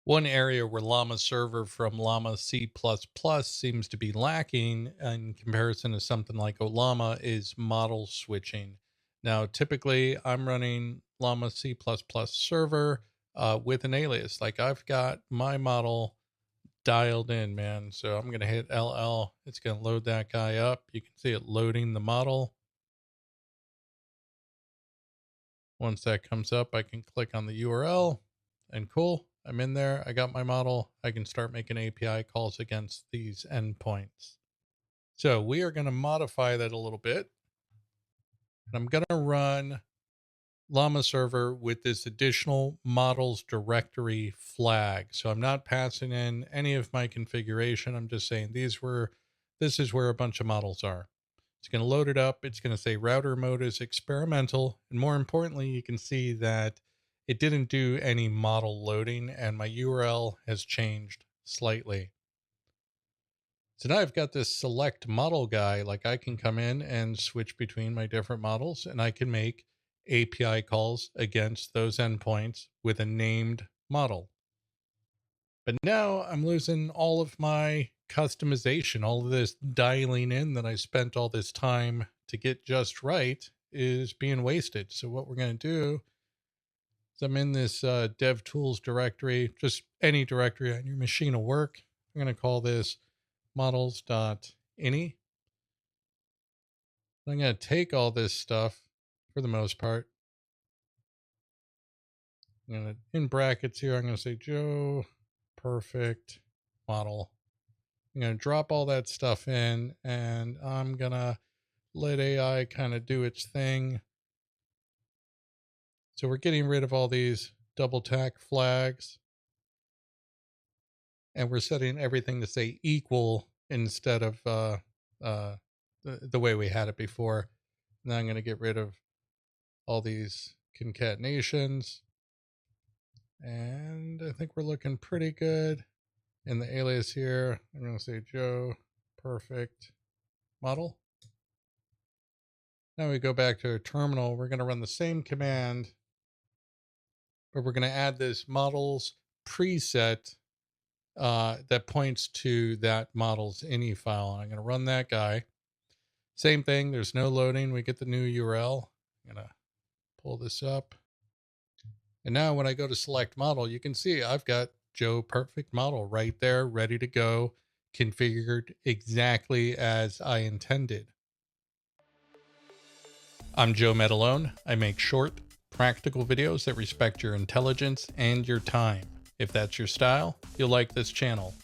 One area where llama-server from llama-C++ seems to be lacking in comparison to something like llama is model switching. Now, typically, I'm running llama-C++ server with an alias. Like I've got my model dialed in, man. So I'm going to hit LL. It's going to load that guy up. You can see it loading the model. Once that comes up, I can click on the URL and cool, I'm in there. I got my model. I can start making API calls against these endpoints. So we are going to modify that a little bit. And I'm going to run llama server with this additional models directory flag. So I'm not passing in any of my configuration. I'm just saying this is where a bunch of models are. It's going to load it up. It's going to say router mode is experimental. And more importantly, you can see that it didn't do any model loading and my URL has changed slightly. So now I've got this select model guy. Like I can come in and switch between my different models and I can make API calls against those endpoints with a named model. But now I'm losing all of my customization, all of this dialing in that I spent all this time to get just right is being wasted. So what we're going to do is I'm in this dev tools directory, just any directory on your machine will work. I'm going to call this models.ini. I'm going to take all this stuff for the most part. I'm going to, in brackets here, I'm going to say Joe perfect model. I'm going to drop all that stuff in and I'm going to let AI kind of do its thing. So we're getting rid of all these double tag flags and we're setting everything to say equal instead of the way we had it before. Now I'm going to get rid of all these concatenations and I think we're looking pretty good. In the alias here, I'm going to say Joe perfect model. Now we go back to our terminal. We're going to run the same command, but we're going to add this models preset that points to that models ini file. I'm going to run that guy. Same thing. There's no loading. We get the new URL. I'm going to pull this up. And now when I go to select model, you can see I've got Joe perfect model right there, ready to go, configured exactly as I intended. I'm Joe Metalone. I make short, practical videos that respect your intelligence and your time. If that's your style, you'll like this channel.